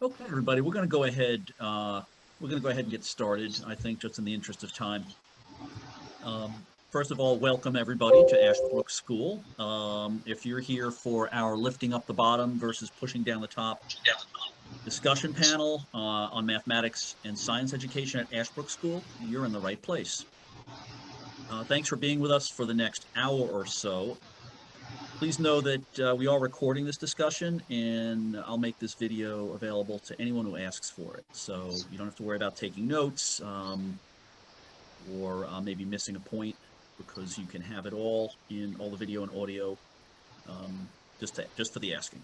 Okay, everybody, we're going to go ahead. And get started. I think just in the interest of time. First of all, welcome everybody to Ashbrook School. If you're here for our lifting up the bottom versus pushing down the top discussion panel on mathematics and science education at Ashbrook School, you're in the right place. Thanks for being with us for the next hour or so. Please know that we are recording this discussion, and I'll make this video available to anyone who asks for it. So you don't have to worry about taking notes or maybe missing a point, because you can have it all in all the video and audio just for the asking.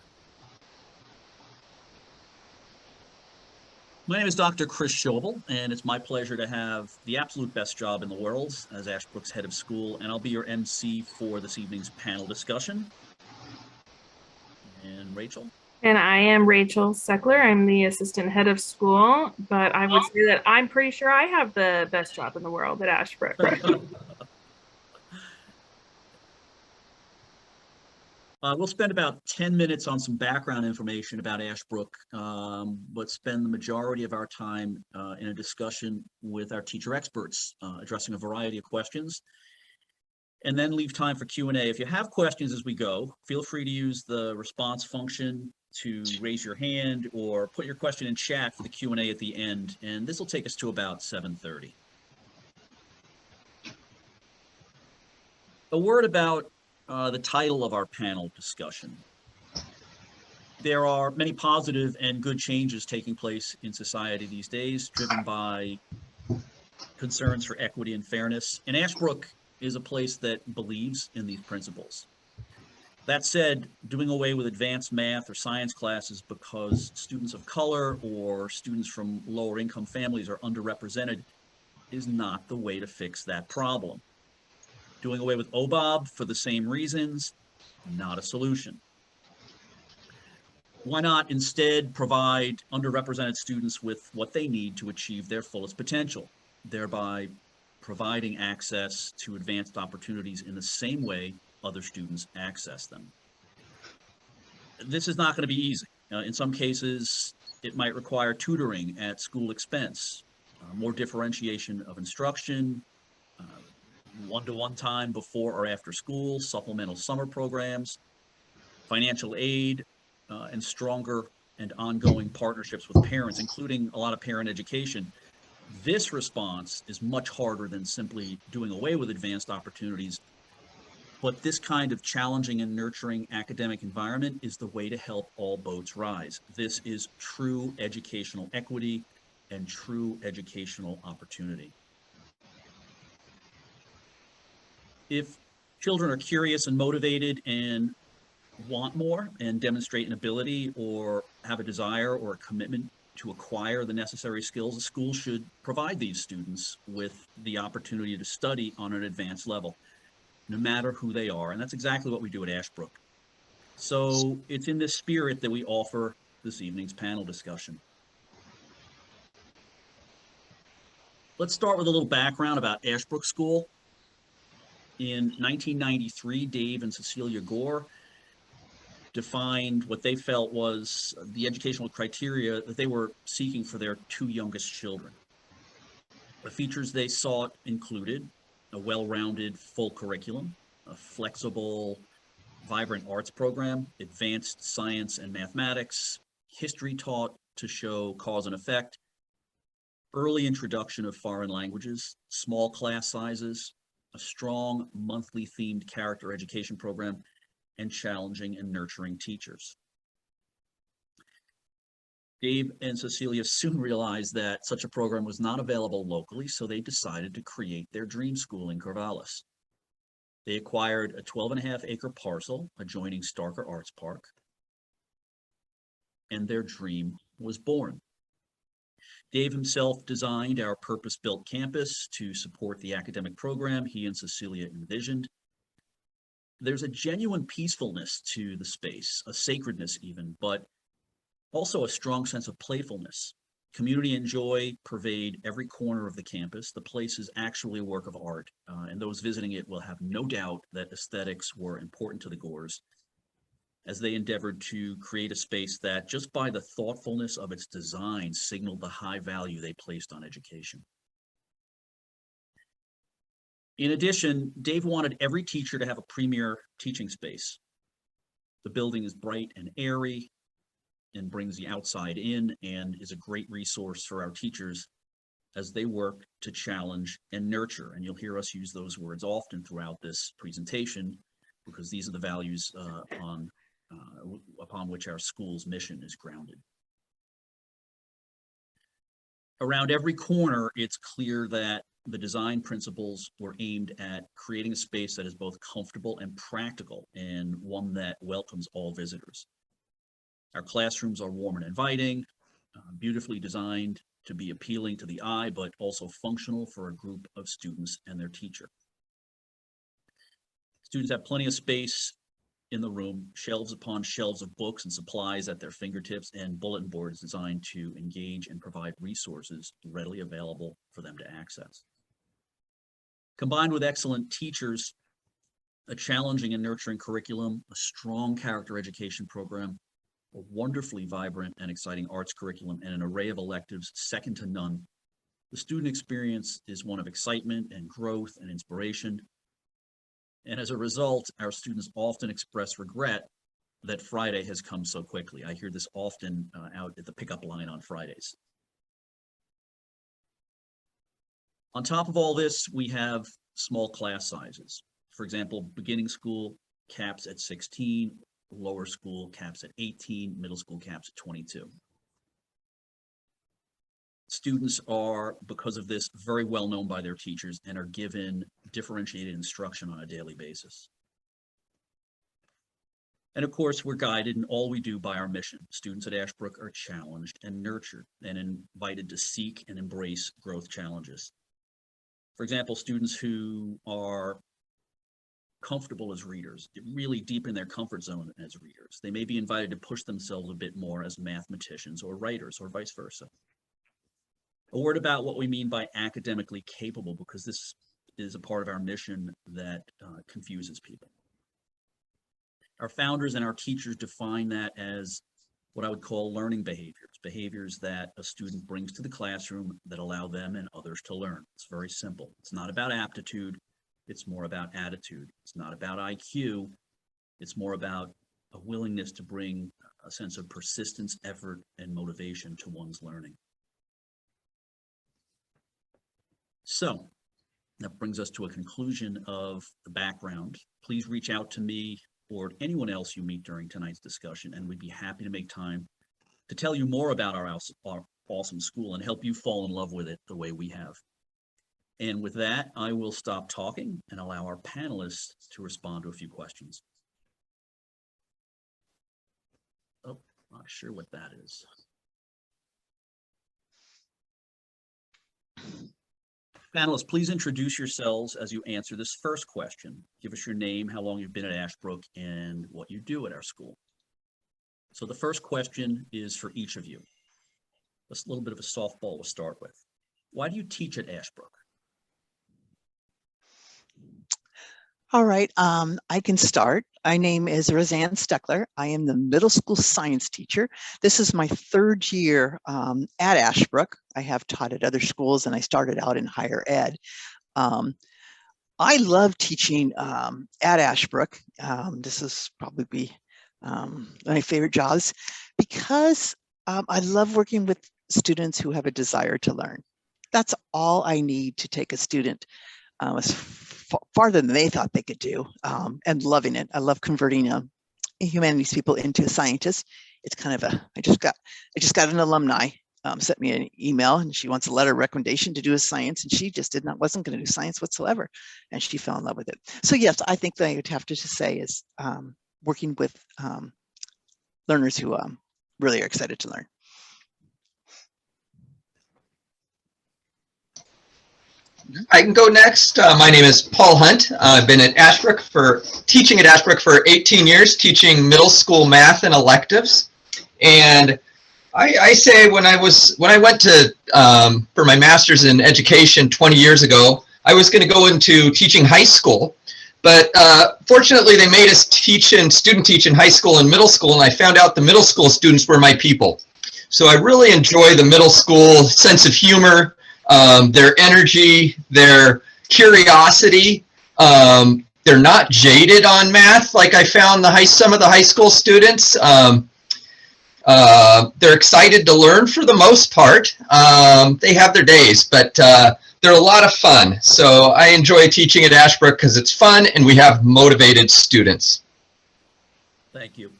My name is Dr. Chris Schoberl, and it's my pleasure to have the absolute best job in the world as Ashbrook's head of school, and I'll be your MC for this evening's panel discussion. And Rachel? And I am Rachel Seckler. I'm the assistant head of school, but I would say that I'm pretty sure I have the best job in the world at Ashbrook. We'll spend about 10 minutes on some background information about Ashbrook, but spend the majority of our time in a discussion with our teacher experts, addressing a variety of questions, and then leave time for Q&A. If you have questions as we go, feel free to use the response function to raise your hand or put your question in chat for the Q&A at the end, and this will take us to about 7:30. A word about the title of our panel discussion. There are many positive and good changes taking place in society these days, driven by concerns for equity and fairness, and Ashbrook is a place that believes in these principles. That said, doing away with advanced math or science classes because students of color or students from lower income families are underrepresented is not the way to fix that problem. Doing away with OBOB for the same reasons, not a solution. Why not instead provide underrepresented students with what they need to achieve their fullest potential, thereby providing access to advanced opportunities in the same way other students access them? This is not going to be easy. In some cases, it might require tutoring at school expense, more differentiation of instruction, one-to-one time before or after school, supplemental summer programs, financial aid, and stronger and ongoing partnerships with parents, including a lot of parent education. This response is much harder than simply doing away with advanced opportunities, but this kind of challenging and nurturing academic environment is the way to help all boats rise. This is true educational equity and true educational opportunity. If children are curious and motivated and want more and demonstrate an ability or have a desire or a commitment to acquire the necessary skills, the school should provide these students with the opportunity to study on an advanced level, no matter who they are. And that's exactly what we do at Ashbrook. So it's in this spirit that we offer this evening's panel discussion. Let's start with a little background about Ashbrook School. In 1993, Dave and Cecilia Gore defined what they felt was the educational criteria that they were seeking for their two youngest children. The features they sought included a well-rounded full curriculum, a flexible, vibrant arts program, advanced science and mathematics, history taught to show cause and effect, early introduction of foreign languages, small class sizes, a strong monthly themed character education program, and challenging and nurturing teachers. Dave and Cecilia soon realized that such a program was not available locally, so they decided to create their dream school in Corvallis. They acquired a 12.5-acre parcel adjoining Starker Arts Park, and their dream was born. Dave himself designed our purpose-built campus to support the academic program he and Cecilia envisioned. There's a genuine peacefulness to the space, a sacredness even, but also a strong sense of playfulness. Community and joy pervade every corner of the campus. The place is actually a work of art, and those visiting it will have no doubt that aesthetics were important to the Gores. as they endeavored to create a space that, just by the thoughtfulness of its design, signaled the high value they placed on education. In addition, Dave wanted every teacher to have a premier teaching space. The building is bright and airy and brings the outside in, and is a great resource for our teachers as they work to challenge and nurture. And you'll hear us use those words often throughout this presentation, because these are the values upon which our school's mission is grounded. Around every corner, it's clear that the design principles were aimed at creating a space that is both comfortable and practical, and one that welcomes all visitors. Our classrooms are warm and inviting, beautifully designed to be appealing to the eye, but also functional for a group of students and their teacher. Students have plenty of space in the room, shelves upon shelves of books and supplies at their fingertips, and bulletin boards designed to engage and provide resources readily available for them to access. Combined with excellent teachers, a challenging and nurturing curriculum, a strong character education program, a wonderfully vibrant and exciting arts curriculum, and an array of electives second to none, the student experience is one of excitement and growth and inspiration. And as a result, our students often express regret that Friday has come so quickly. I hear this often out at the pickup line on Fridays. On top of all this, we have small class sizes. For example, beginning school caps at 16, lower school caps at 18, middle school caps at 22. Students are, because of this, very well known by their teachers and are given differentiated instruction on a daily basis. And of course, we're guided in all we do by our mission. Students at Ashbrook are challenged and nurtured and invited to seek and embrace growth challenges. For example, students who are comfortable as readers, really deep in their comfort zone as readers, they may be invited to push themselves a bit more as mathematicians or writers, or vice versa. A word about what we mean by academically capable, because this is a part of our mission that confuses people. Our founders and our teachers define that as what I would call learning behaviors that a student brings to the classroom that allow them and others to learn. It's very simple. It's not about aptitude. It's more about attitude. It's not about IQ. It's more about a willingness to bring a sense of persistence, effort, and motivation to one's learning. So that brings us to a conclusion of the background. Please reach out to me or anyone else you meet during tonight's discussion, and we'd be happy to make time to tell you more about our awesome school and help you fall in love with it the way we have. And with that, I will stop talking and allow our panelists to respond to a few questions. Oh, not sure what that is. Panelists, please introduce yourselves as you answer this first question. Give us your name, how long you've been at Ashbrook, and what you do at our school. So the first question is for each of you. A little bit of a softball to start with. Why do you teach at Ashbrook? All right, I can start. My name is Roseanne Steckler. I am the middle school science teacher. This is my third year at Ashbrook. I have taught at other schools and I started out in higher ed. I love teaching at Ashbrook. This is probably my favorite jobs because I love working with students who have a desire to learn. That's all I need to take a student as farther than they thought they could do, and loving it. I love converting humanities people into scientists. It's kind of I just got an alumni sent me an email, and she wants a letter of recommendation to do a science, and she just wasn't going to do science whatsoever, and she fell in love with it. So yes, I think that I would have to say is working with learners who really are excited to learn. I can go next. My name is Paul Hunt. I've been at Ashbrook teaching at Ashbrook for 18 years, teaching middle school math and electives. And I say when I went to for my master's in education 20 years ago, I was going to go into teaching high school, But fortunately, they made us student teach in high school and middle school, and I found out the middle school students were my people. So I really enjoy the middle school sense of humor, their energy, their curiosity. They're not jaded on math like I found some of the high school students. They're excited to learn for the most part. They have their days, but they're a lot of fun. So I enjoy teaching at Ashbrook because it's fun and we have motivated students. Thank you.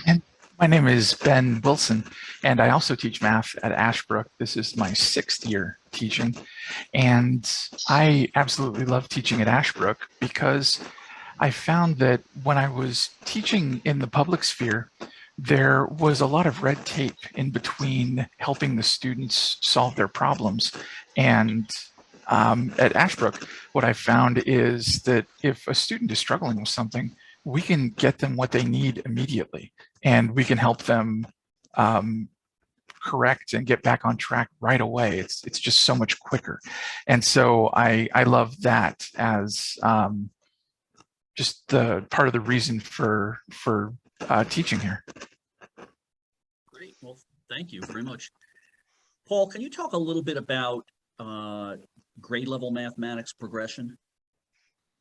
And my name is Ben Wilson, and I also teach math at Ashbrook. This is my 6th year teaching, and I absolutely love teaching at Ashbrook because I found that when I was teaching in the public sphere, there was a lot of red tape in between helping the students solve their problems. And at Ashbrook, what I found is that if a student is struggling with something, we can get them what they need immediately, and we can help them correct and get back on track right away. It's just so much quicker. And so I love that as just the part of the reason for teaching here. Great. Well, thank you very much. Paul, can you talk a little bit about grade level mathematics progression?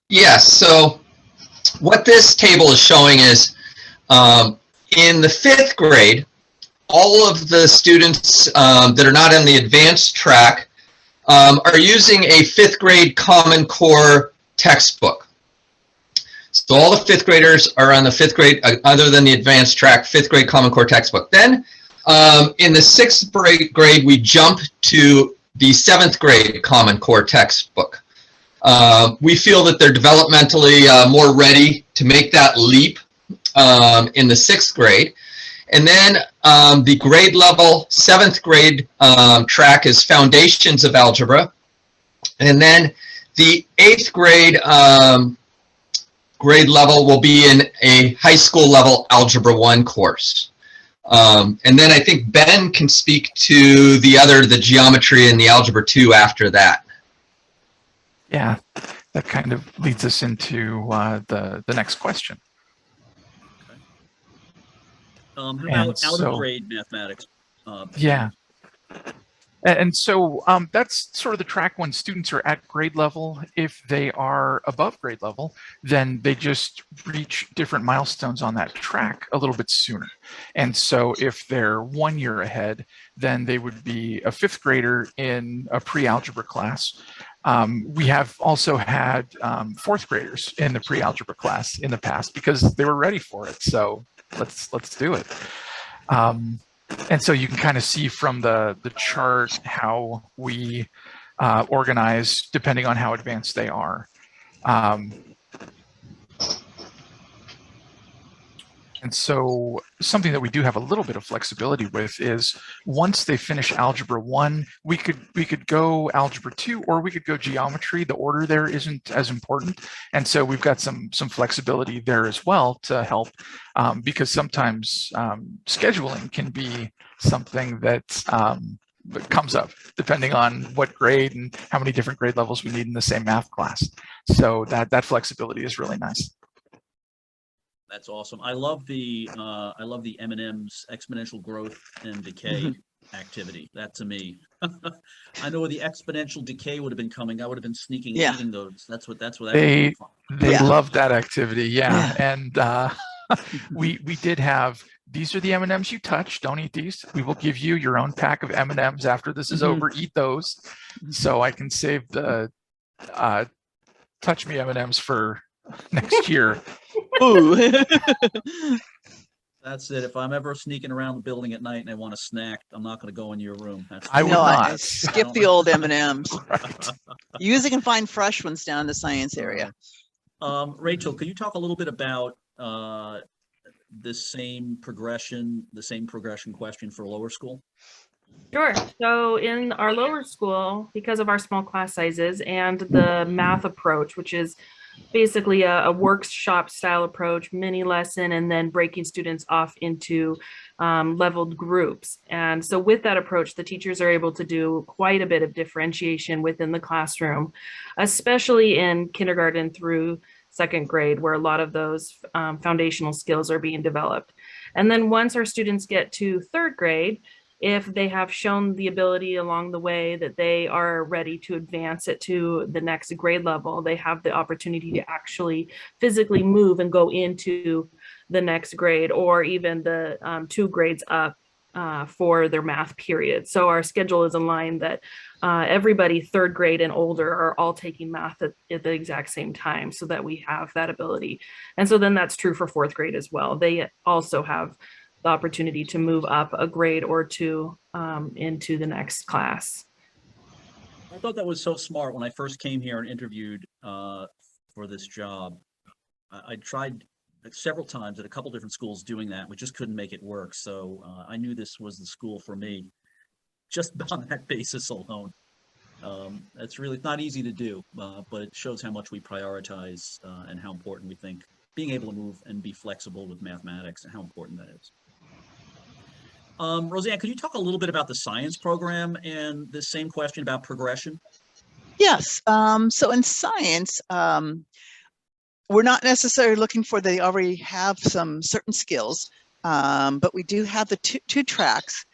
Yes. So what this table is showing is in the 5th grade, all of the students that are not in the advanced track are using a 5th grade Common Core textbook. So all the 5th graders are on the 5th grade, other than the advanced track, 5th grade Common Core textbook. Then in the 6th grade, we jump to the 7th grade Common Core textbook. We feel that they're developmentally more ready to make that leap in the 6th grade. And then the grade level 7th grade track is Foundations of Algebra. And then the 8th grade grade level will be in a high school level Algebra 1 course. And then I think Ben can speak to the geometry and the Algebra 2 after that. Yeah, that kind of leads us into the next question. How about out of grade mathematics? Yeah. And so that's sort of the track when students are at grade level. If they are above grade level, then they just reach different milestones on that track a little bit sooner. And so if they're 1 year ahead, then they would be a 5th grader in a pre-algebra class. We have also had 4th graders in the pre-algebra class in the past because they were ready for it. So let's do it. And so you can kind of see from the chart how we organize depending on how advanced they are. And so something that we do have a little bit of flexibility with is once they finish Algebra 1, we could go Algebra 2, or we could go geometry. The order there isn't as important. And so we've got some flexibility there as well to help because sometimes scheduling can be something that comes up depending on what grade and how many different grade levels we need in the same math class. So that flexibility is really nice. That's awesome. I love the M&M's exponential growth and decay activity. That to me, I know where the exponential decay would have been coming. I would have been sneaking eating those. That's what they love that activity. Yeah. And we did have, these are the M&Ms you touch. Don't eat these. We will give you your own pack of M&Ms after this is over. Eat those, so I can save the touch me M&Ms for next year. Ooh. That's it. If I'm ever sneaking around the building at night and I want a snack, I'm not going to go in your room. I would not. Skip the old M&Ms. Right. You usually can find fresh ones down in the science area. Rachel, could you talk a little bit about the same progression question for lower school? Sure. So in our lower school, because of our small class sizes and the math approach, which is basically a workshop style approach, mini lesson, and then breaking students off into leveled groups. And so with that approach, the teachers are able to do quite a bit of differentiation within the classroom, especially in kindergarten through second grade, where a lot of those foundational skills are being developed. And then once our students get to third grade, if they have shown the ability along the way that they are ready to advance it to the next grade level, they have the opportunity to actually physically move and go into the next grade, or even the 2 grades up for their math period. So our schedule is aligned that everybody third grade and older are all taking math at the exact same time, so that we have that ability. And so then that's true for fourth grade as well. They also have the opportunity to move up a grade or two into the next class. I thought that was so smart when I first came here and interviewed for this job. I tried several times at a couple different schools doing that. We just couldn't make it work. So I knew this was the school for me, just on that basis alone. It's really not easy to do, but it shows how much we prioritize and how important we think being able to move and be flexible with mathematics and how important that is. Roseanne, could you talk a little bit about the science program and the same question about progression? Yes. So in science, we're not necessarily looking for they already have some certain skills, but we do have the two tracks.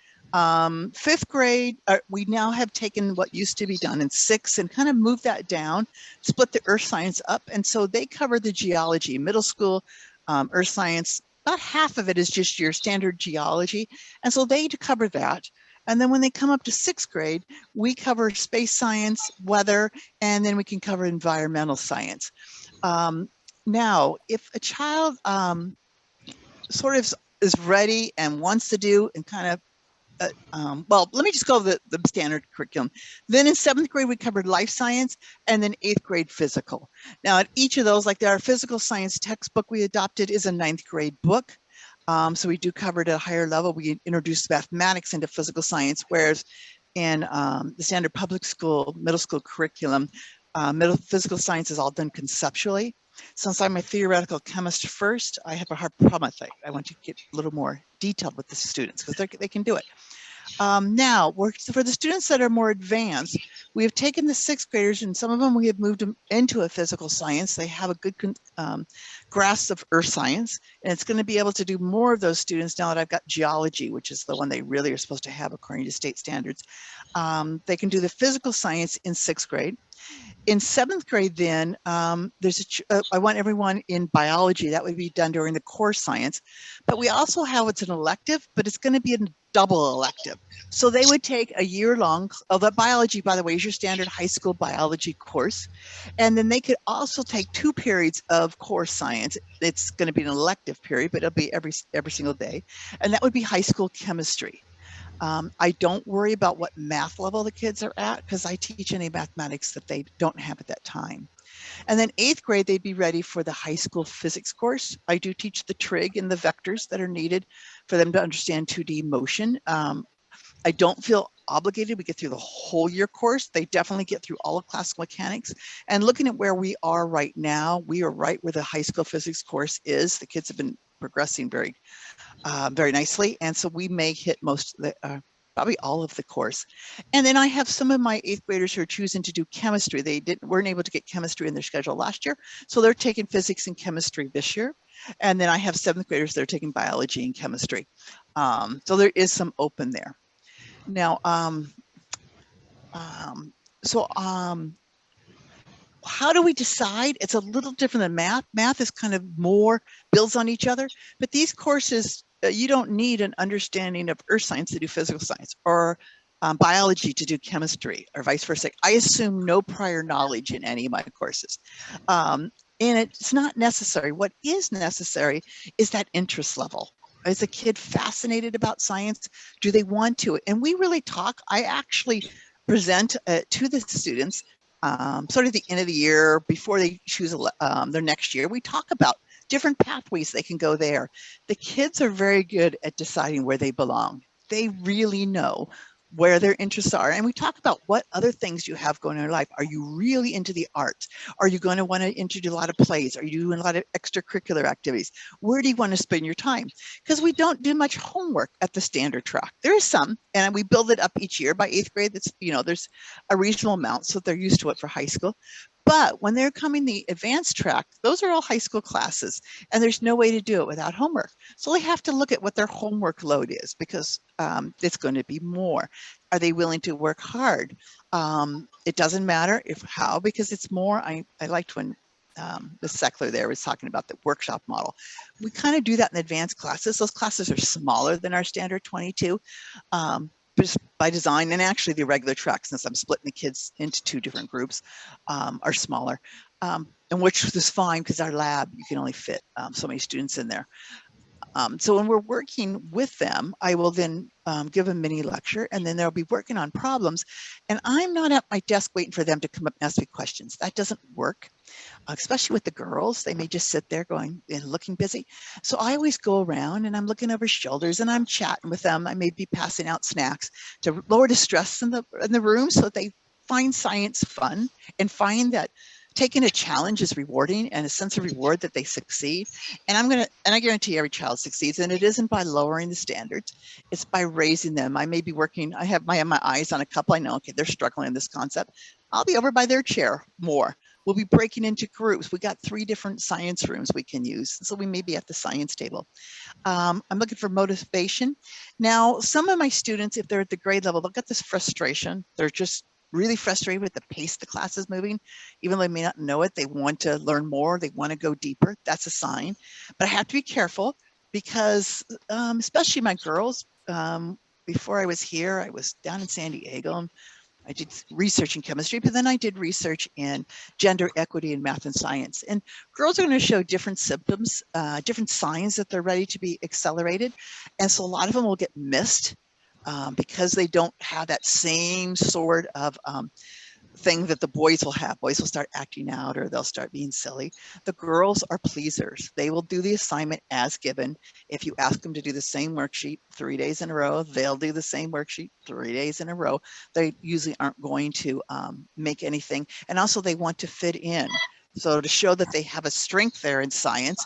Fifth grade, we now have taken what used to be done in sixth and kind of moved that down, split the earth science up. And so they cover the geology. Middle school, earth science, about half of it is just your standard geology. And so they cover that. And then when they come up to sixth grade, we cover space science, weather, and then we can cover environmental science. Now, if a child sort of is ready and wants to do and kind of, well, let me just go the standard curriculum. Then in seventh grade, we covered life science, and then eighth grade physical. Now at each of those, like our physical science textbook we adopted is a ninth grade book. So we do cover it at a higher level. We introduced mathematics into physical science, whereas in the standard public school, middle school curriculum, middle physical science is all done conceptually. Since I'm a theoretical chemist first, I have a hard problem with it. I want to get a little more detailed with the students because they can do it. Now, for the students that are more advanced, we have taken the sixth graders and some of them we have moved them into a physical science. They have a good grasp of earth science, and it's going to be able to do more of those students now that I've got geology, which is the one they really are supposed to have according to state standards. They can do the physical science in sixth grade. In seventh grade, then, I want everyone in biology. That would be done during the core science. But we also have what's an elective, but it's going to be a double elective. So they would take a year long, although biology, by the way, is your standard high school biology course. And then they could also take 2 periods of core science. It's going to be an elective period, but it'll be every single day. And that would be high school chemistry. I don't worry about what math level the kids are at because I teach any mathematics that they don't have at that time. And then eighth grade, they'd be ready for the high school physics course. I do teach the trig and the vectors that are needed for them to understand 2D motion. I don't feel obligated. We get through the whole year course. They definitely get through all of classical mechanics. And looking at where we are right now, we are right where the high school physics course is. The kids have been progressing very nicely. And so we may hit most of the, probably all of the course. And then I have some of my eighth graders who are choosing to do chemistry. They weren't able to get chemistry in their schedule last year. So they're taking physics and chemistry this year. And then I have seventh graders that are taking biology and chemistry. So there is some open there. Now, how do we decide? It's a little different than math. Math is kind of more builds on each other, but these courses, you don't need an understanding of earth science to do physical science or biology to do chemistry or vice versa. I assume no prior knowledge in any of my courses. And it's not necessary. What is necessary is that interest level. Is a kid fascinated about science? Do they want to? And we really talk. I actually present to the students sort of the end of the year before they choose their next year. We talk about different pathways they can go there. The kids are very good at deciding where they belong. They really know where their interests are. And we talk about what other things you have going on in your life. Are you really into the arts? Are you going to want to do a lot of plays? Are you doing a lot of extracurricular activities? Where do you want to spend your time? Because we don't do much homework at the standard track. There is some, and we build it up each year. By 8th grade, that's, there's a reasonable amount, so they're used to it for high school. But when they're coming the advanced track, those are all high school classes, and there's no way to do it without homework. So they have to look at what their homework load is, because it's going to be more. Are they willing to work hard? It doesn't matter how, because it's more. I liked when the Seckler there was talking about the workshop model. We kind of do that in advanced classes. Those classes are smaller than our standard 22. Just by design, and actually the regular track, since I'm splitting the kids into 2 different groups, are smaller, and which is fine because our lab, you can only fit so many students in there. So when we're working with them, I will then give a mini lecture, and then they'll be working on problems. And I'm not at my desk waiting for them to come up and ask me questions. That doesn't work, especially with the girls. They may just sit there going and looking busy. So I always go around and I'm looking over shoulders and I'm chatting with them. I may be passing out snacks to lower the stress in the room, so that they find science fun and find that taking a challenge is rewarding, and a sense of reward that they succeed. And I guarantee every child succeeds, and it isn't by lowering the standards, it's by raising them. I may be working, I have my eyes on a couple. I know, okay, they're struggling in this concept. I'll be over by their chair more. We'll be breaking into groups. We got 3 different science rooms we can use. So we may be at the science table. I'm looking for motivation. Now, some of my students, if they're at the grade level, they'll get this frustration. They're just really frustrated with the pace the class is moving. Even though they may not know it, they want to learn more, they want to go deeper. That's a sign. But I have to be careful, because especially my girls, before I was here, I was down in San Diego, and I did research in chemistry, but then I did research in gender equity in math and science. And girls are going to show different symptoms, different signs that they're ready to be accelerated. And so a lot of them will get missed because they don't have that same sort of thing that the boys will have. Boys will start acting out, or they'll start being silly. The girls are pleasers. They will do the assignment as given. If you ask them to do the same worksheet 3 days in a row, they'll do the same worksheet 3 days in a row. They usually aren't going to make anything. And also they want to fit in. So to show that they have a strength there in science,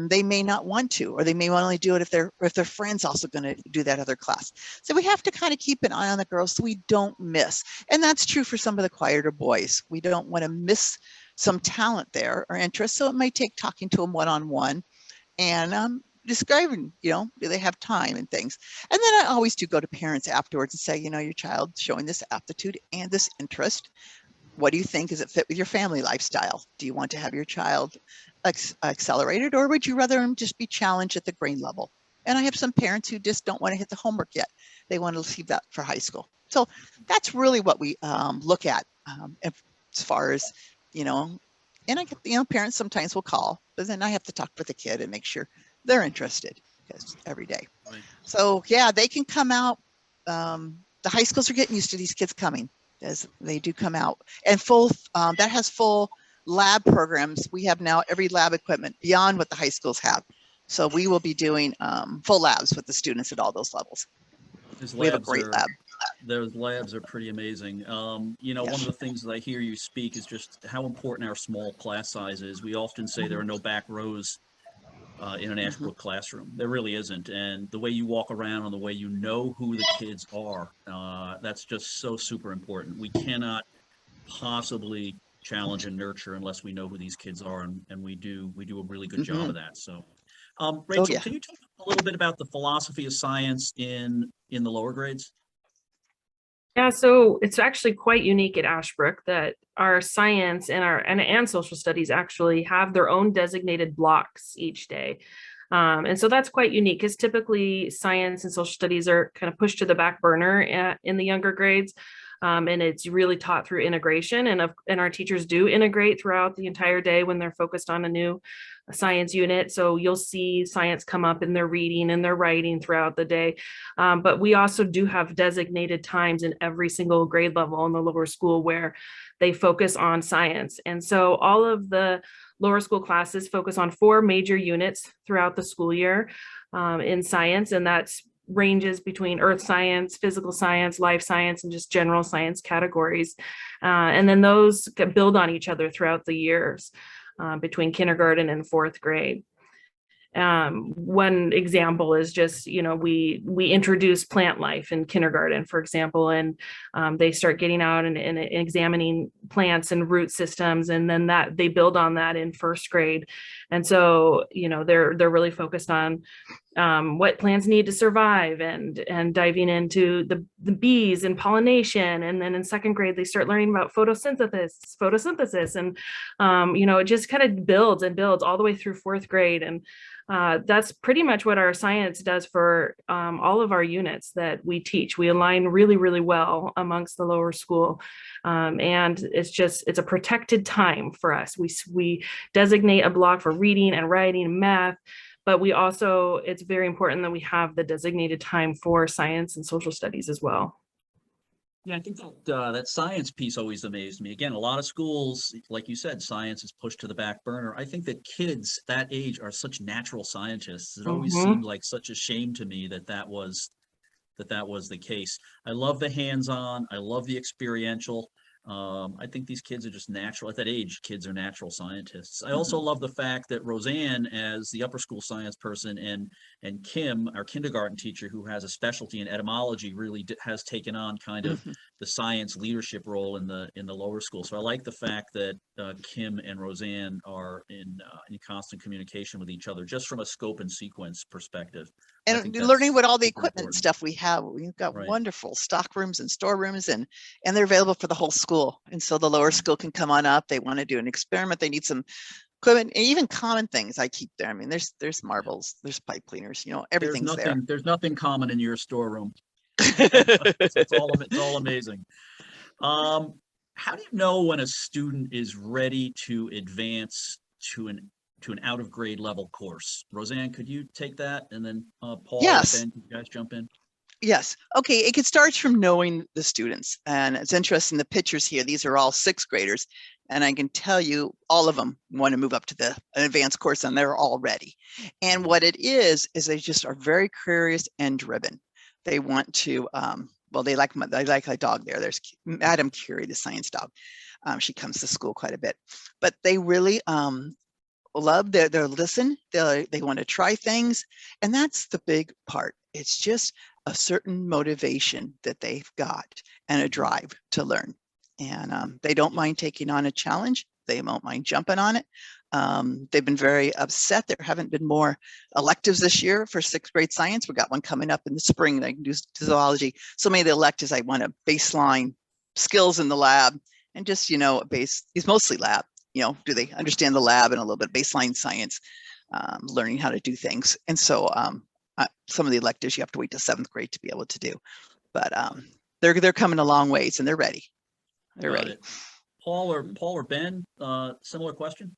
they may not want to, or they may only do it if their friend's also going to do that other class. So we have to kind of keep an eye on the girls so we don't miss. And that's true for some of the quieter boys. We don't want to miss some talent there or interest. So it may take talking to them one-on-one and describing, do they have time and things. And then I always do go to parents afterwards and say, your child's showing this aptitude and this interest. What do you think? Does it fit with your family lifestyle? Do you want to have your child accelerated, or would you rather them just be challenged at the grade level? And I have some parents who just don't want to hit the homework yet. They want to leave that for high school. So that's really what we look at as far as, and I get, parents sometimes will call, but then I have to talk with the kid and make sure they're interested, because every day. Right. So yeah, they can come out. The high schools are getting used to these kids coming, as they do come out, and that has full lab programs. We have now every lab equipment beyond what the high schools have. So we will be doing full labs with the students at all those levels. We have a great lab. Those labs are pretty amazing. Yes. One of the things that I hear you speak is just how important our small class size is. We often say there are no back rows in an Ashbrook classroom. There really isn't. And the way you walk around and the way you know who the kids are, that's just so super important. We cannot possibly challenge and nurture unless we know who these kids are, and we do a really good job of that. So Rachel, can you talk a little bit about the philosophy of science in the lower grades? Yeah, so it's actually quite unique at Ashbrook that our science and social studies actually have their own designated blocks each day. And so that's quite unique, because typically science and social studies are kind of pushed to the back burner in the younger grades. And it's really taught through integration, and our teachers do integrate throughout the entire day when they're focused on a new science unit. So you'll see science come up in their reading and their writing throughout the day. But we also do have designated times in every single grade level in the lower school where they focus on science. And so all of the lower school classes focus on 4 major units throughout the school year in science, and that's ranges between earth science, physical science, life science, and just general science categories. And then those build on each other throughout the years between kindergarten and fourth grade. One example is just, we introduce plant life in kindergarten, for example, and they start getting out and examining plants and root systems, and then that they build on that in first grade. And so, they're really focused on what plants need to survive and diving into the bees and pollination. And then in second grade, they start learning about photosynthesis. And, it just kind of builds and builds all the way through fourth grade. And that's pretty much what our science does for all of our units that we teach. We align really, really well amongst the lower school. And it's a protected time for us. We designate a block for reading and writing and math, but it's very important that we have the designated time for science and social studies as well. Yeah, I think that science piece always amazed me. Again, a lot of schools, like you said, science is pushed to the back burner. I think that kids that age are such natural scientists. It always seemed like such a shame to me that was the case. I love the hands-on. I love the experiential. I think these kids are just natural. At that age, kids are natural scientists. I also love the fact that Roseanne, as the upper school science person, and Kim, our kindergarten teacher, who has a specialty in etymology, really has taken on kind of the science leadership role in the lower school. So I like the fact that Kim and Roseanne are in constant communication with each other, just from a scope and sequence perspective. And learning what all the equipment important. stuff we have. We've got wonderful stock rooms and storerooms, and they're available for the whole school. And so the lower school can come on up. They want to do an experiment. They need some equipment, and even common things I keep there. I mean, there's marbles, there's pipe cleaners, everything's there. There's nothing common in your storeroom. it's all amazing. How do you know when a student is ready to advance to an out of grade level course? Roseanne, could you take that? And then Paul, yes. Ben, you guys jump in? Yes. Okay. It starts from knowing the students. And it's interesting, the pictures here, these are all sixth graders. And I can tell you all of them want to move up to an advanced course, and they're all ready. And what it is they just are very curious and driven. They want to, they like a dog there. There's Madam Curie, the science dog. She comes to school quite a bit, but they really, love their listen. They want to try things, and that's the big part. It's just a certain motivation that they've got and a drive to learn, and they don't mind taking on a challenge. They won't mind jumping on it. They've been very upset there haven't been more electives this year for sixth grade science. We got one coming up in the spring. I can do zoology. So many of the electives, I want a baseline skills in the lab, and just it's mostly lab. Do they understand the lab and a little bit of baseline science, learning how to do things. And so some of the electives you have to wait till seventh grade to be able to do, but they're coming a long ways, and they're ready. They're ready. It. Paul or Ben, similar question.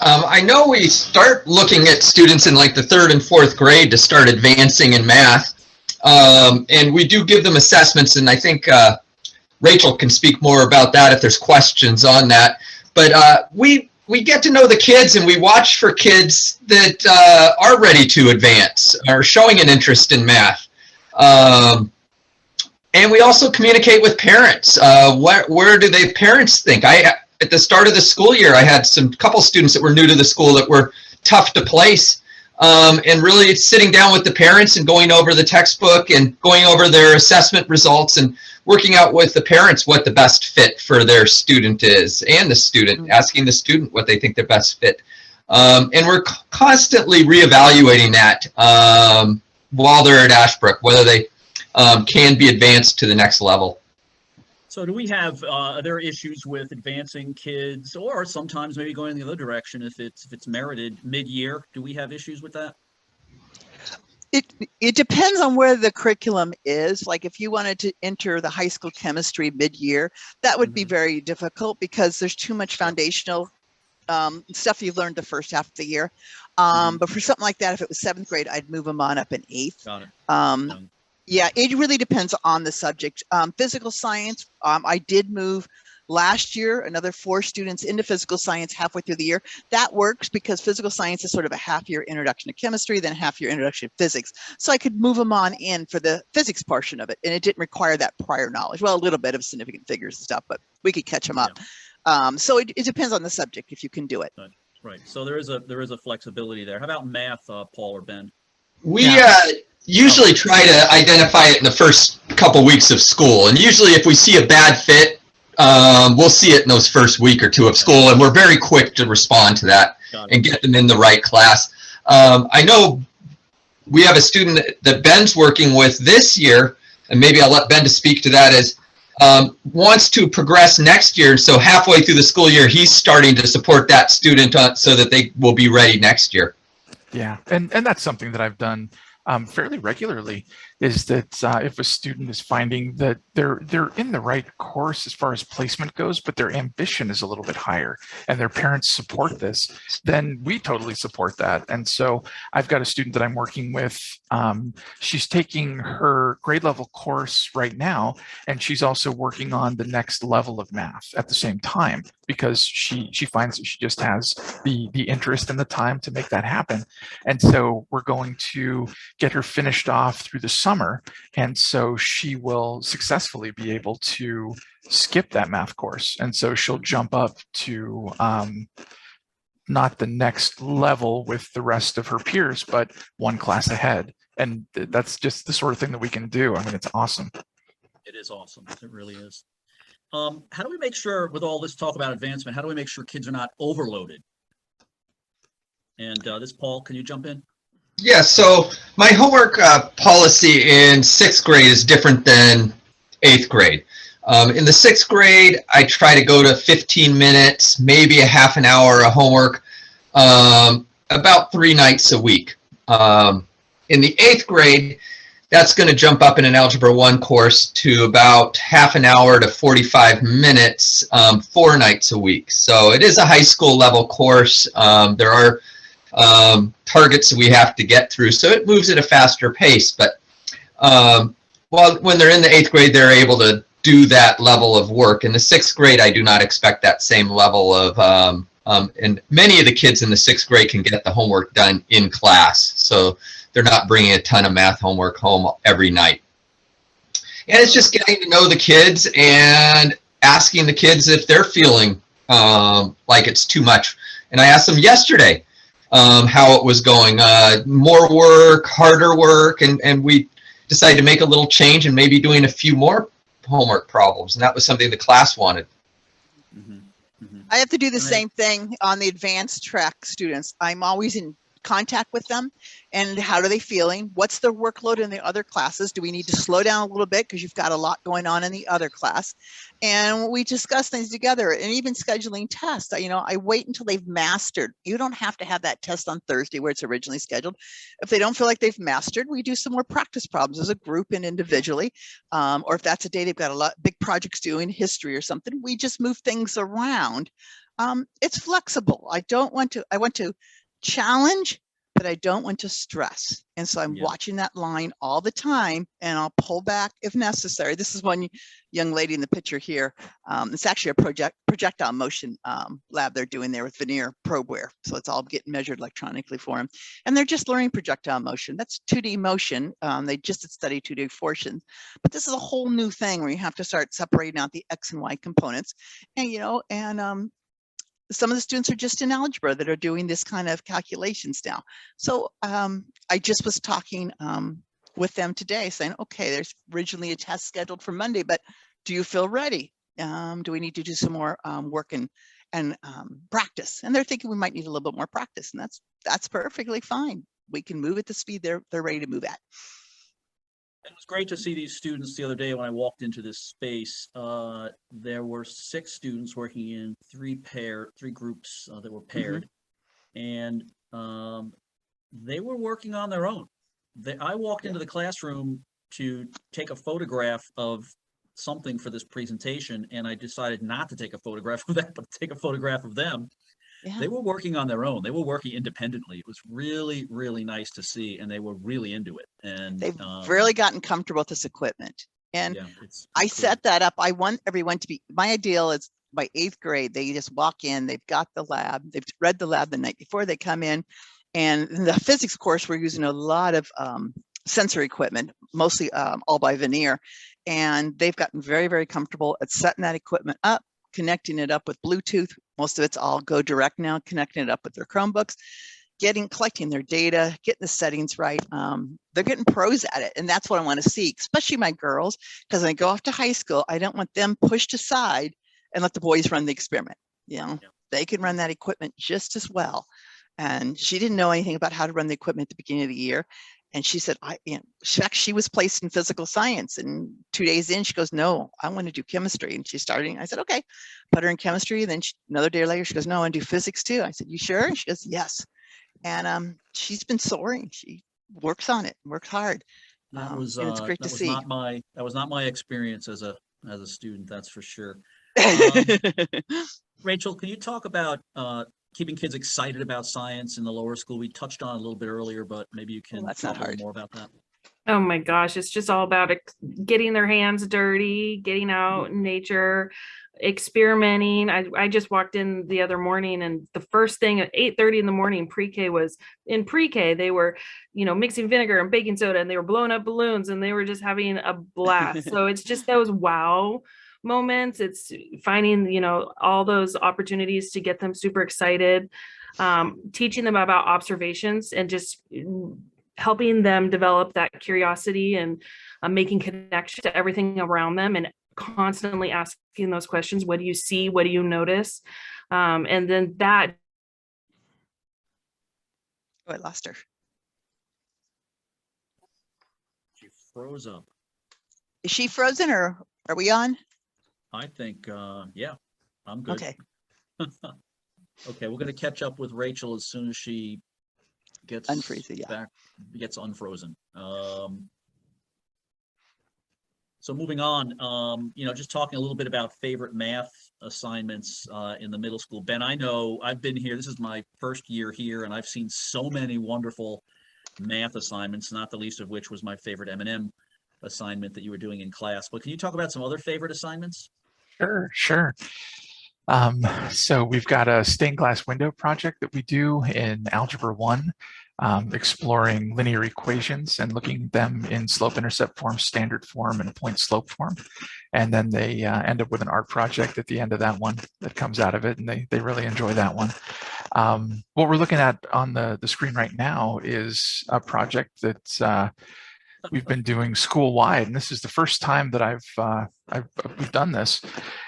I know we start looking at students in like the third and fourth grade to start advancing in math, and we do give them assessments, and I think Rachel can speak more about that if there's questions on that. But we get to know the kids, and we watch for kids that are ready to advance, are showing an interest in math. And we also communicate with parents. Where do their parents think? At the start of the school year, I had couple students that were new to the school that were tough to place. And really sitting down with the parents and going over the textbook and going over their assessment results and working out with the parents what the best fit for their student is, and the student, asking the student what they think their best fit. And we're constantly reevaluating that while they're at Ashbrook, whether they can be advanced to the next level. So do we have, are there issues with advancing kids, or sometimes maybe going the other direction if it's merited mid-year? Do we have issues with that? It depends on where the curriculum is. Like if you wanted to enter the high school chemistry mid-year, that would be very difficult because there's too much foundational stuff you've learned the first half of the year. But for something like that, if it was seventh grade, I'd move them on up in eighth. Got it. Yeah, it really depends on the subject. Physical science, I did move Last year, another 4 students into physical science halfway through the year. That works because physical science is sort of a half-year introduction to chemistry, then a half-year introduction to physics. So I could move them on in for the physics portion of it, and it didn't require that prior knowledge. Well, a little bit of significant figures and stuff, but we could catch them up. So it depends on the subject if you can do it. Right. So there is a flexibility there. How about math, Paul or Ben? We usually try to identify it in the first couple weeks of school. And usually if we see a bad fit, we'll see it in those first week or 2 of school. And we're very quick to respond to that and get them in the right class. I know we have a student that Ben's working with this year, and maybe I'll let Ben to speak to that, is wants to progress next year. So halfway through the school year, he's starting to support that student so that they will be ready next year. Yeah, and that's something that I've done fairly regularly, is that if a student is finding that they're in the right course as far as placement goes, but their ambition is a little bit higher and their parents support this, then we totally support that. And so I've got a student that I'm working with. She's taking her grade level course right now, and she's also working on the next level of math at the same time, because she finds that she just has the interest and the time to make that happen. And so we're going to get her finished off through the summer, and so she will successfully be able to skip that math course, and so she'll jump up to not the next level with the rest of her peers, but 1 class ahead. And that's just the sort of thing that we can do. I mean, it's awesome. It is awesome. It really is. How do we make sure, with all this talk about advancement, how do we make sure kids are not overloaded? And this, Paul, can you jump in? Yeah, so my homework policy in 6th grade is different than 8th grade. In the 6th grade, I try to go to 15 minutes, maybe a half an hour of homework, about 3 nights a week. In the 8th grade, that's going to jump up in an Algebra 1 course to about half an hour to 45 minutes, 4 nights a week. So it is a high school level course. There are targets we have to get through, so it moves at a faster pace. But when they're in the 8th grade, they're able to do that level of work. In the 6th grade, I do not expect that same level of, and many of the kids in the 6th grade can get the homework done in class, so they're not bringing a ton of math homework home every night. And it's just getting to know the kids and asking the kids if they're feeling like it's too much. And I asked them yesterday how it was going. More work, harder work, and we decided to make a little change and maybe doing a few more homework problems. And that was something the class wanted. Mm-hmm. Mm-hmm. I have to do the same thing on the advanced track students. I'm always in contact with them, and how are they feeling? What's their workload in the other classes? Do we need to slow down a little bit because you've got a lot going on in the other class? And we discuss things together, and even scheduling tests. I wait until they've mastered. You don't have to have that test on Thursday where it's originally scheduled. If they don't feel like they've mastered, we do some more practice problems as a group and individually. Or if that's a day they've got a lot big projects doing history or something, we just move things around. It's flexible. I want to challenge, but I don't want to stress. And so I'm watching that line all the time, and I'll pull back if necessary. This is one young lady in the picture here. It's actually a projectile motion lab they're doing there with veneer probeware. So it's all getting measured electronically for them. And they're just learning projectile motion. That's 2D motion. They just study 2D forces. But this is a whole new thing where you have to start separating out the X and Y components. And, some of the students are just in algebra that are doing this kind of calculations now. So I just was talking with them today saying, okay, there's originally a test scheduled for Monday, but do you feel ready? Do we need to do some more work and practice? And they're thinking we might need a little bit more practice, and that's perfectly fine. We can move at the speed they're ready to move at. It was great to see these students the other day when I walked into this space. There were 6 students working in 3 groups that were paired, and they were working on their own. I walked into the classroom to take a photograph of something for this presentation, and I decided not to take a photograph of that, but to take a photograph of them. Yeah. They were working on their own. They were working independently. It was really, really nice to see, and they were really into it. And they've really gotten comfortable with this equipment. And I set that up. I want everyone to be, my ideal is by 8th grade, they just walk in, they've got the lab, they've read the lab the night before they come in. And in the physics course, we're using a lot of sensory equipment, mostly all by veneer. And they've gotten very, very comfortable at setting that equipment up, connecting it up with Bluetooth. Most of it's all go direct now, connecting it up with their Chromebooks, collecting their data, getting the settings right. They're getting pros at it. And that's what I want to see, especially my girls, because when they go off to high school, I don't want them pushed aside and let the boys run the experiment. You know, they can run that equipment just as well. And she didn't know anything about how to run the equipment at the beginning of the year. And she said, she was placed in physical science, and 2 days in, she goes, no, I want to do chemistry. And she's starting. I said, okay, put her in chemistry. Then another day later, she goes, no, I want to do physics too. I said, you sure? And she goes, yes. And she's been soaring. She works on it, works hard. That was and it's great to see. That was not my experience as a student, that's for sure. Rachel, can you talk about keeping kids excited about science in the lower school? We touched on it a little bit earlier, but maybe you can talk a little more about that. Oh my gosh, it's just all about getting their hands dirty, getting out in nature, experimenting. I just walked in the other morning, and the first thing at 8:30 in the morning, pre-K was in pre-K. They were, mixing vinegar and baking soda, and they were blowing up balloons, and they were just having a blast. So it's just those wow moments. It's finding, all those opportunities to get them super excited, teaching them about observations and just helping them develop that curiosity and making connection to everything around them, and constantly asking those questions. What do you see? What do you notice? And then that. Oh, I lost her. She froze up. Is she frozen, or are we on? I think, yeah, I'm good. Okay. Okay, we're going to catch up with Rachel as soon as she gets back, gets unfrozen. So moving on, just talking a little bit about favorite math assignments in the middle school. Ben, I know I've been here. This is my first year here, and I've seen so many wonderful math assignments, not the least of which was my favorite M&M assignment that you were doing in class. But can you talk about some other favorite assignments? Sure. So we've got a stained glass window project that we do in Algebra 1, exploring linear equations and looking at them in slope-intercept form, standard form, and point-slope form. And then they end up with an art project at the end of that one that comes out of it, and they really enjoy that one. What we're looking at on the screen right now is a project that we've been doing school-wide, and this is the first time that we've done this.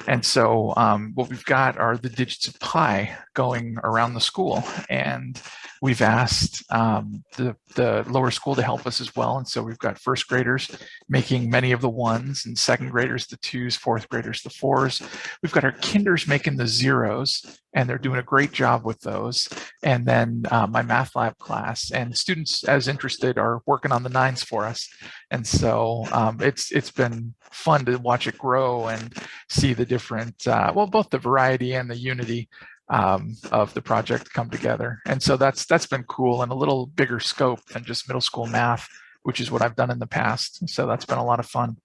And so what we've got are the digits of pi going around the school, and we've asked the lower school to help us as well. And so we've got first graders making many of the ones, and second graders the twos, fourth graders the fours. We've got our kinders making the zeros, and they're doing a great job with those. And then my math lab class and students as interested are working on the nines for us. And so it's been fun to watch it grow and see the different, both the variety and the unity of the project come together. And so that's been cool, and a little bigger scope than just middle school math, which is what I've done in the past. So that's been a lot of fun.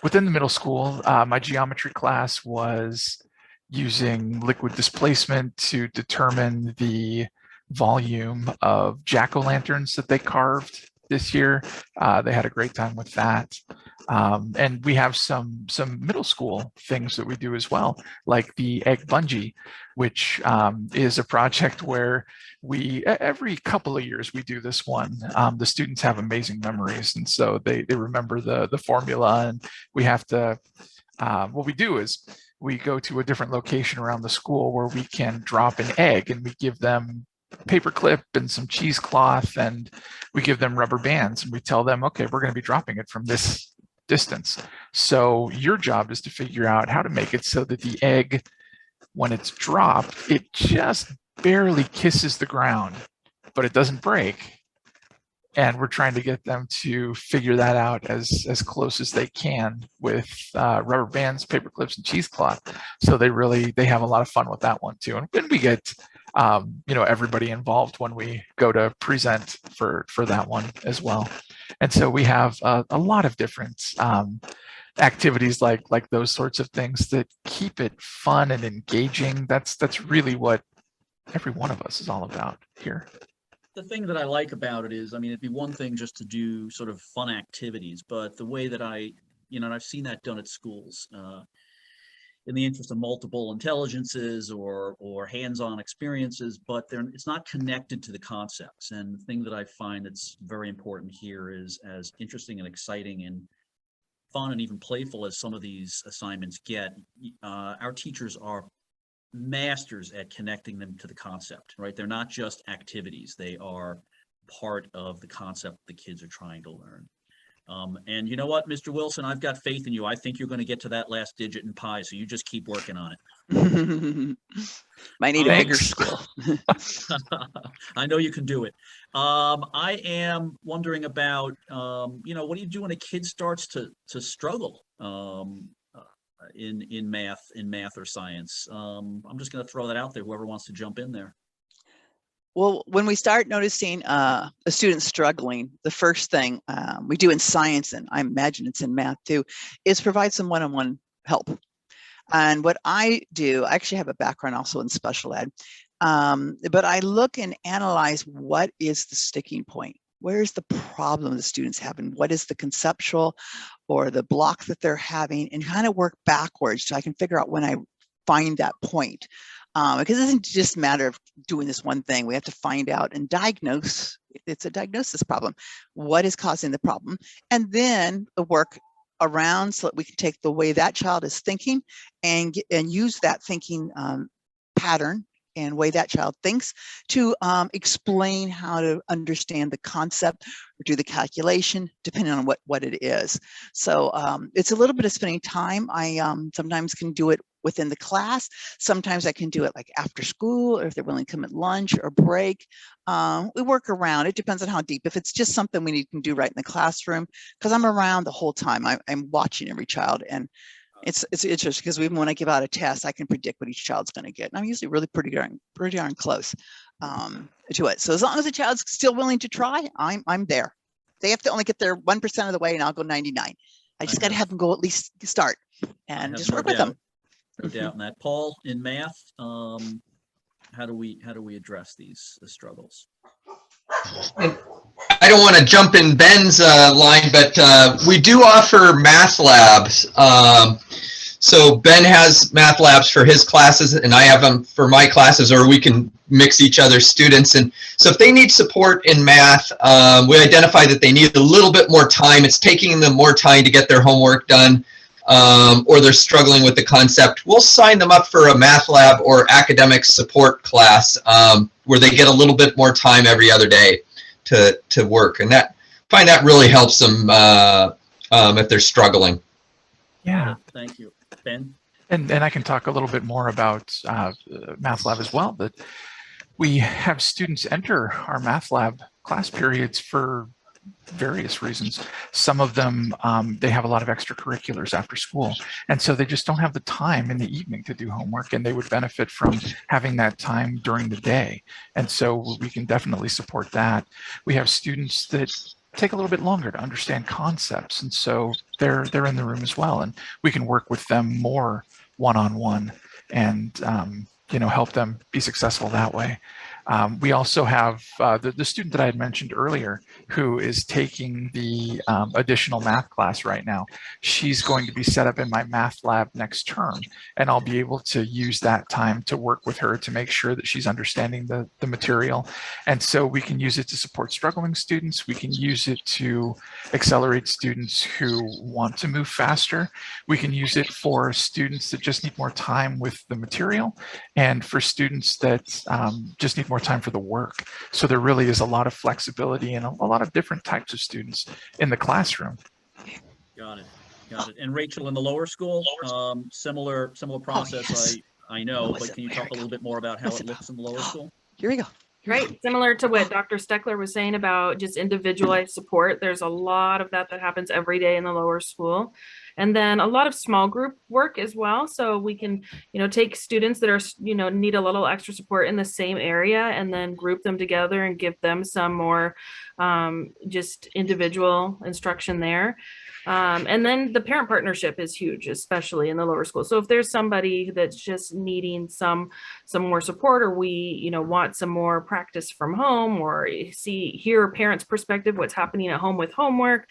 Within the middle school, my geometry class was using liquid displacement to determine the volume of jack-o'-lanterns that they carved this year. They had a great time with that. And we have some middle school things that we do as well, like the egg bungee, which is a project where every couple of years we do this one. The students have amazing memories, and so they remember the formula, and we have to, what we do is we go to a different location around the school where we can drop an egg, and we give them paperclip and some cheesecloth, and we give them rubber bands, and we tell them, okay, we're going to be dropping it from this distance. So your job is to figure out how to make it so that the egg, when it's dropped, it just barely kisses the ground, but it doesn't break. And we're trying to get them to figure that out as close as they can with rubber bands, paper clips, and cheesecloth. So they have a lot of fun with that one too. And then we get everybody involved when we go to present for that one as well. And so we have a lot of different activities like those sorts of things that keep it fun and engaging. That's really what every one of us is all about here. The thing that I like about it is, I mean, it'd be one thing just to do sort of fun activities, but the way that and I've seen that done at schools, in the interest of multiple intelligences or hands-on experiences, but it's not connected to the concepts. And the thing that I find that's very important here is, as interesting and exciting and fun and even playful as some of these assignments get, our teachers are masters at connecting them to the concept, right? They're not just activities. They are part of the concept the kids are trying to learn. And you know what, Mr. Wilson, I've got faith in you. I think you're going to get to that last digit in pi, so you just keep working on it. Might need a bigger school. I know you can do it. I am wondering about, what do you do when a kid starts to struggle in math or science? I'm just going to throw that out there. Whoever wants to jump in there. Well, when we start noticing a student struggling, the first thing we do in science, and I imagine it's in math too, is provide some one-on-one help. And what I do, I actually have a background also in special ed, but I look and analyze what is the sticking point. Where is the problem the students having? What is the conceptual or the block that they're having, and kind of work backwards so I can figure out when I find that point. Because it doesn't just matter of doing this one thing. We have to find out and diagnose. It's a diagnosis problem. What is causing the problem? And then the work around so that we can take the way that child is thinking and use that thinking pattern and way that child thinks to explain how to understand the concept or do the calculation, depending on what it is. So it's a little bit of spending time. I sometimes can do it within the class. Sometimes I can do it like after school, or if they're willing to come at lunch or break. We work around. It depends on how deep. If it's just something we can do right in the classroom, because I'm around the whole time. I'm watching every child, and it's interesting because even when I give out a test, I can predict what each child's going to get, and I'm usually really pretty darn close to it. So as long as the child's still willing to try, I'm there. They have to only get there 1% of the way, and I'll go 99. I just got to have them go at least start and just work with them. No doubt in that. Paul, in math, how do we address these struggles? I don't want to jump in Ben's line, but we do offer math labs. So Ben has math labs for his classes, and I have them for my classes, or we can mix each other's students. And so if they need support in math, we identify that they need a little bit more time. It's taking them more time to get their homework done, or they're struggling with the concept. We'll sign them up for a math lab or academic support class where they get a little bit more time every other day to work. And find that really helps them if they're struggling. Yeah. Thank you. Ben? And I can talk a little bit more about Math Lab as well, but we have students enter our Math Lab class periods for various reasons. Some of them, they have a lot of extracurriculars after school, and so they just don't have the time in the evening to do homework, and they would benefit from having that time during the day. And so we can definitely support that. We have students that take a little bit longer to understand concepts, and so they're in the room as well, and we can work with them more one-on-one and help them be successful that way. We also have the student that I had mentioned earlier who is taking the additional math class right now. She's going to be set up in my math lab next term, and I'll be able to use that time to work with her to make sure that she's understanding the material. And so we can use it to support struggling students. We can use it to accelerate students who want to move faster. We can use it for students that just need more time with the material, and for students that just need more time for the work. So there really is a lot of flexibility and a lot of different types of students in the classroom. Got it. And Rachel, in the lower school, similar process, yes. I know, but can you talk a little bit more about how it looks in the lower school? Here we go. Right. Similar to what Dr. Steckler was saying about just individualized support. There's a lot of that happens every day in the lower school. And then a lot of small group work as well. So we can, take students that are, need a little extra support in the same area and then group them together and give them some more just individual instruction there. And then the parent partnership is huge, especially in the lower school. So if there's somebody that's just needing some more support, or we, want some more practice from home, or hear a parent's perspective, what's happening at home with homework,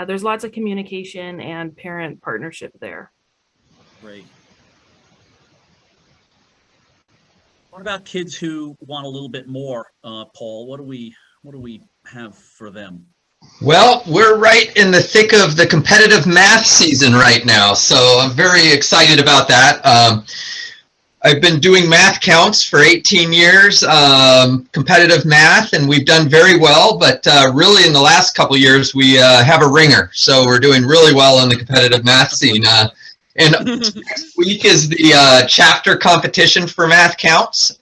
there's lots of communication and parent partnership there. Great. What about kids who want a little bit more, Paul? What do we have for them? Well, we're right in the thick of the competitive math season right now, so I'm very excited about that. I've been doing math counts for 18 years, competitive math, and we've done very well, but really in the last couple of years, we have a ringer, so we're doing really well in the competitive math scene. And next week is the chapter competition for math counts.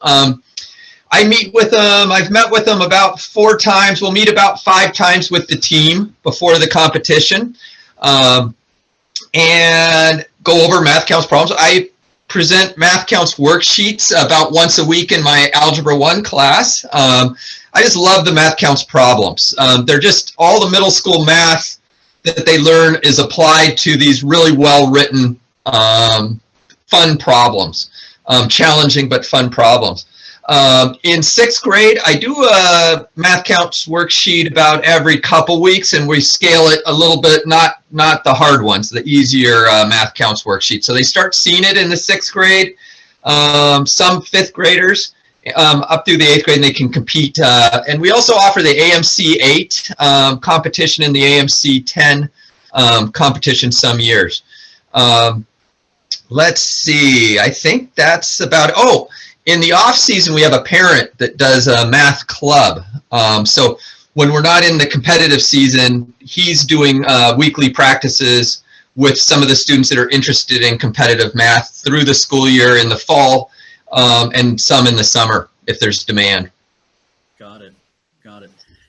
I meet with them. I've met with them about 4 times. We'll meet about 5 times with the team before the competition and go over math counts problems. I present math counts worksheets about once a week in my Algebra 1 class. I just love the math counts problems. They're just all the middle school math that they learn is applied to these really well-written, fun problems, challenging but fun problems. In 6th grade, I do a math counts worksheet about every couple weeks, and we scale it a little bit, not the hard ones, the easier math counts worksheet. So they start seeing it in the 6th grade, some 5th graders up through the 8th grade, and they can compete. And we also offer the AMC 8 competition and the AMC 10 competition some years. Let's see, I think that's about, in the off season, we have a parent that does a math club. So when we're not in the competitive season, he's doing weekly practices with some of the students that are interested in competitive math through the school year in the fall, and some in the summer if there's demand. Got it.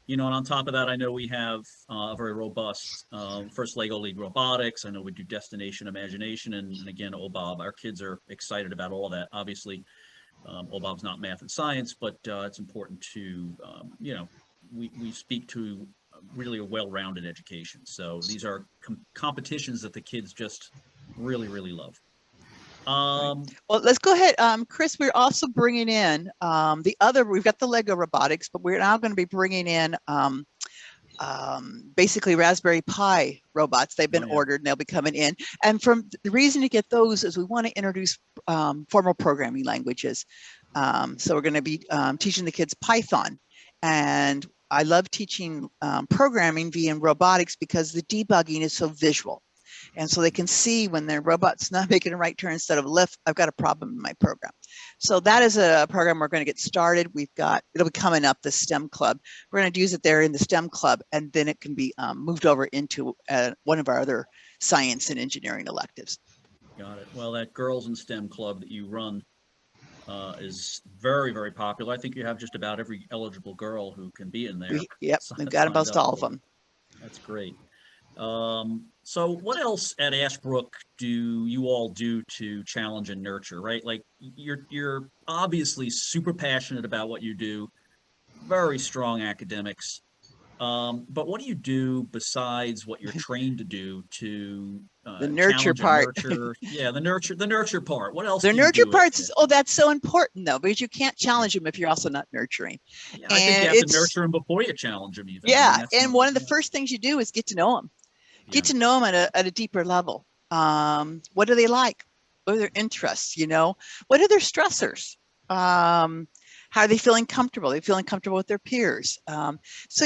And on top of that, I know we have a very robust first Lego League robotics. I know we do Destination Imagination, and again, OBOB. Our kids are excited about all that. Obviously, OBOB's not math and science, but it's important to, we speak to really a well-rounded education. So these are competitions that the kids just really, really love. Well, let's go ahead. Chris, we're also bringing in we've got the Lego robotics, but we're now going to be bringing in basically Raspberry Pi robots. They've been ordered and they'll be coming in. And from the reason to get those is we want to introduce formal programming languages. So we're going to be teaching the kids Python. And I love teaching programming via robotics because the debugging is so visual. And so they can see when their robot's not making a right turn instead of left, I've got a problem in my program. So that is a program we're going to get started. It'll be coming up, the STEM Club. We're going to use it there in the STEM Club, and then it can be moved over into one of our other science and engineering electives. Got it. Well, that Girls in STEM Club that you run is very, very popular. I think you have just about every eligible girl who can be in there. We've got almost all of them. That's great. So what else at Ashbrook do you all do to challenge and nurture, right? Like you're obviously super passionate about what you do, very strong academics. But what do you do besides what you're trained to do to the nurture part? Yeah, the nurture part. What else? The nurture parts is that's so important though, because you can't challenge them if you're also not nurturing. Yeah, I think you have to nurture them before you challenge them even. Yeah, and one of the first things you do is get to know them. Get to know them at a deeper level. What do they like? What are their interests? What are their stressors? How are they feeling comfortable? Are they feeling comfortable with their peers? So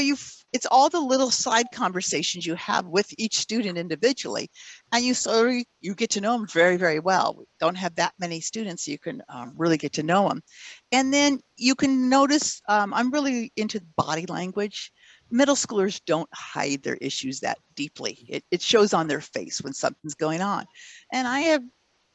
it's all the little side conversations you have with each student individually, and you get to know them very, very well. We don't have that many students, so you can really get to know them. And then you can notice, I'm really into body language. Middle schoolers don't hide their issues that deeply. It shows on their face when something's going on. And I have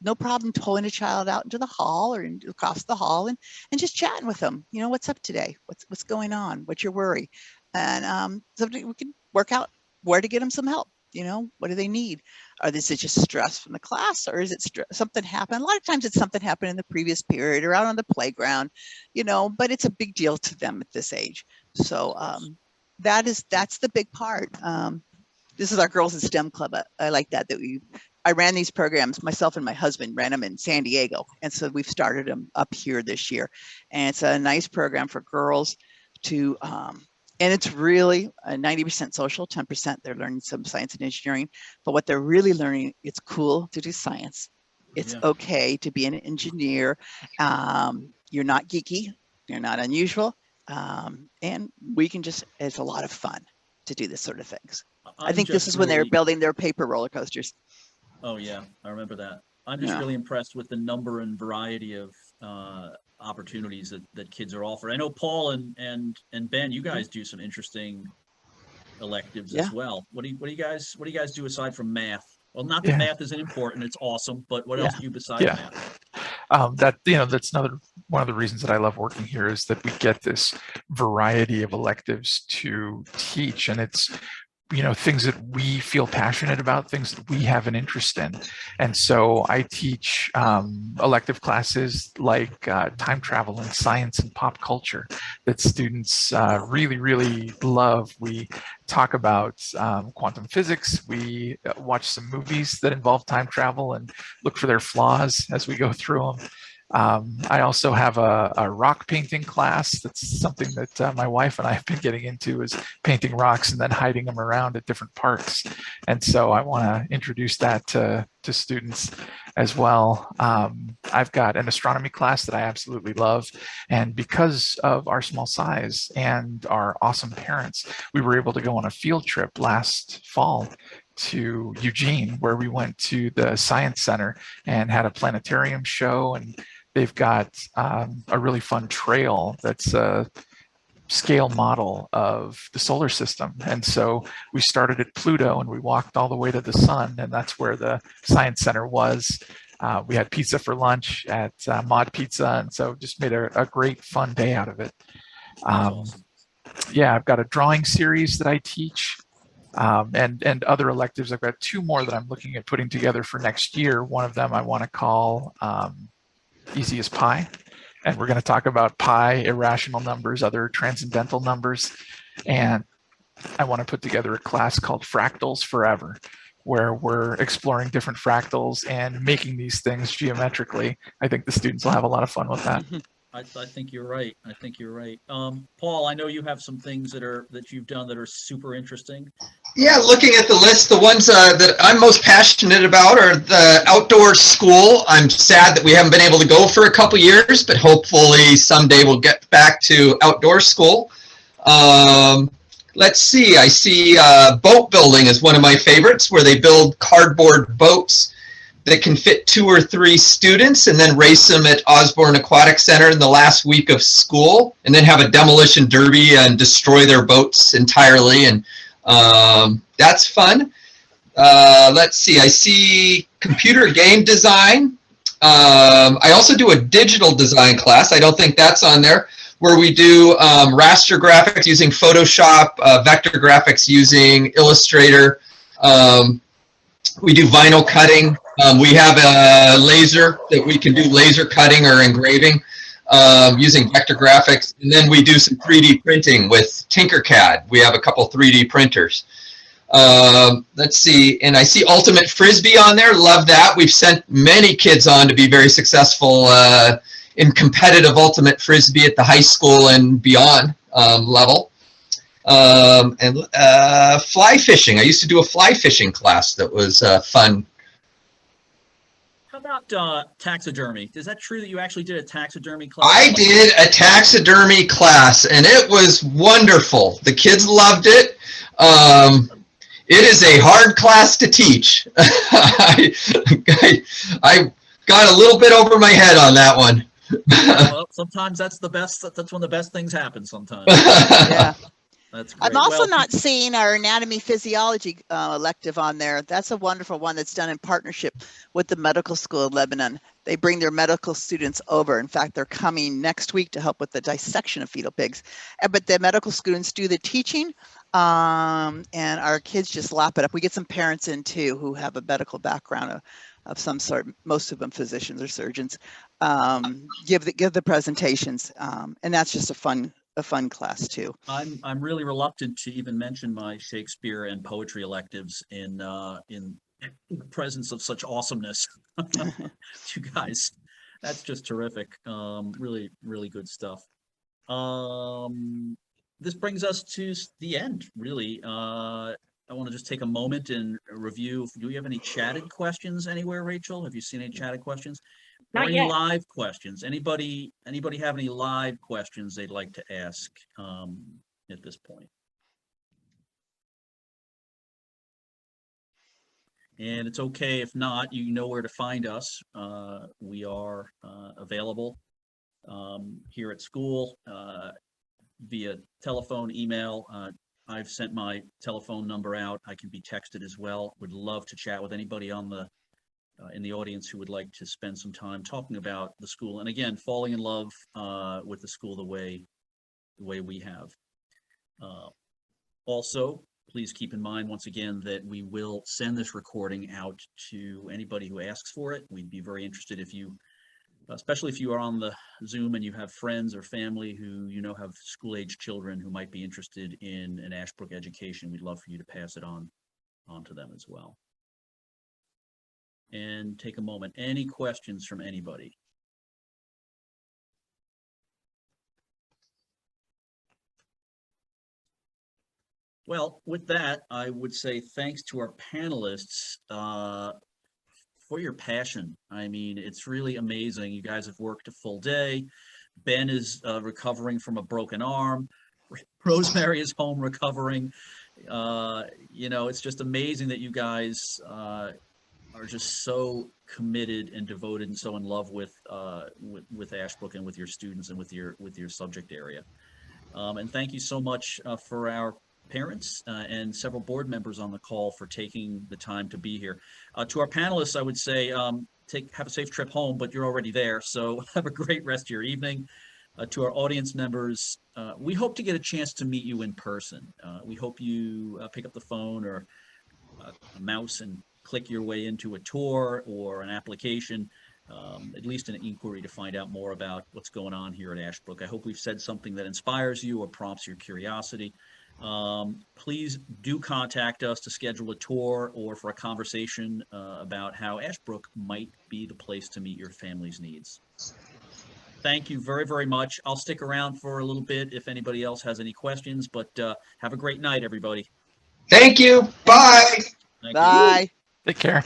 no problem pulling a child out into the hall or across the hall and just chatting with them. What's up today? What's going on? What's your worry? And so we can work out where to get them some help. You know, what do they need? Is it just stress from the class, or is it something happened? A lot of times it's something happened in the previous period or out on the playground, you know, but it's a big deal to them at this age. So that's the big part. This is our Girls in STEM Club. I like that I ran these programs, myself and my husband ran them in San Diego. And so we've started them up here this year. And it's a nice program for girls to, and it's really 90% social, 10% they're learning some science and engineering. But what they're really learning, it's cool to do science. It's okay to be an engineer. You're not geeky, you're not unusual. And we can just, it's a lot of fun to do this sort of things. I think this is when they're building their paper roller coasters. Oh yeah, I remember that. I'm just really impressed with the number and variety of opportunities that kids are offered. I know Paul and Ben, you guys do some interesting electives as well. What do you guys do aside from math? Well, not that math isn't important; it's awesome. But what else do you besides math? That's another one of the reasons that I love working here is that we get this variety of electives to teach, and it's things that we feel passionate about, things that we have an interest in. And so I teach elective classes like time travel and science and pop culture that students really, really love. We talk about quantum physics. We watch some movies that involve time travel and look for their flaws as we go through them. I also have a rock painting class. That's something that my wife and I have been getting into, is painting rocks and then hiding them around at different parks. And so I want to introduce that to students as well. I've got an astronomy class that I absolutely love. And because of our small size and our awesome parents, we were able to go on a field trip last fall to Eugene, where we went to the Science Center and had a planetarium show, and they've got a really fun trail that's a scale model of the solar system. And so we started at Pluto and we walked all the way to the sun, and that's where the Science Center was. We had pizza for lunch at Mod Pizza, and so just made a great fun day out of it. Awesome. Yeah, I've got a drawing series that I teach. And other electives. I've got two more that I'm looking at putting together for next year. One of them I want to call Easy as Pi. And we're going to talk about pi, irrational numbers, other transcendental numbers. And I want to put together a class called Fractals Forever, where we're exploring different fractals and making these things geometrically. I think the students will have a lot of fun with that. I think you're right. I think you're right. Paul, I know you have some things that you've done that are super interesting. Yeah, looking at the list, the ones that I'm most passionate about are the outdoor school. I'm sad that we haven't been able to go for a couple years, but hopefully someday we'll get back to outdoor school. Let's see, I see boat building is one of my favorites, where they build cardboard boats that can fit 2 or 3 students and then race them at Osborne Aquatic Center in the last week of school, and then have a demolition derby and destroy their boats entirely. And that's fun. Let's see, I see computer game design. I also do a digital design class. I don't think that's on there, where we do raster graphics using Photoshop, vector graphics using Illustrator. We do vinyl cutting. We have a laser that we can do laser cutting or engraving using vector graphics. And then we do some 3D printing with Tinkercad. We have a couple 3D printers. Let's see, and I see Ultimate Frisbee on there. Love that. We've sent many kids on to be very successful in competitive Ultimate Frisbee at the high school and beyond level. And fly fishing. I used to do a fly fishing class that was fun. How about taxidermy? Is that true that you actually did a taxidermy class? I did a taxidermy class, and it was wonderful. The kids loved it. It is a hard class to teach. I got a little bit over my head on that one. Well, sometimes that's the best. That's when the best things happen. Sometimes. Yeah. That's great. I'm also not seeing our anatomy physiology elective on there. That's a wonderful one that's done in partnership with the medical school of Lebanon. They bring their medical students over. In fact, they're coming next week to help with the dissection of fetal pigs. But the medical students do the teaching. And our kids just lap it up. We get some parents in too who have a medical background of some sort, most of them physicians or surgeons, give the presentations. And that's just a fun class too. I'm really reluctant to even mention my Shakespeare and poetry electives in the presence of such awesomeness. You guys, that's just terrific. Really, really good stuff. This brings us to the end, really. I want to just take a moment and review. Do we have any chatted questions anywhere, Rachel? Have you seen any chatted questions? Or Not any yet. live questions? Anybody have any live questions they'd like to ask at this point? And it's okay if not, you know where to find us. We are available here at school via telephone, email. I've sent my telephone number out. I can be texted as well. Would love to chat with anybody on the in the audience who would like to spend some time talking about the school. And again, falling in love with the school the way we have. Also, please keep in mind, once again, that we will send this recording out to anybody who asks for it. We'd be very interested if you, especially if you are on the Zoom and you have friends or family who have school-age children who might be interested in an Ashbrook education. We'd love for you to pass it on to them as well. And take a moment. Any questions from anybody? Well, with that, I would say thanks to our panelists for your passion. I mean, it's really amazing. You guys have worked a full day. Ben is recovering from a broken arm. Rosemary is home recovering. It's just amazing that you guys are just so committed and devoted and so in love with Ashbrook and with your students and with your subject area. And thank you so much for our parents and several board members on the call for taking the time to be here. To our panelists, I would say have a safe trip home, but you're already there, so have a great rest of your evening. To our audience members, we hope to get a chance to meet you in person. We hope you pick up the phone or a mouse and click your way into a tour or an application, at least an inquiry to find out more about what's going on here at Ashbrook. I hope we've said something that inspires you or prompts your curiosity. Please do contact us to schedule a tour or for a conversation about how Ashbrook might be the place to meet your family's needs. Thank you very, very much. I'll stick around for a little bit if anybody else has any questions, but have a great night, everybody. Thank you. Bye. Thank you. Bye. Take care.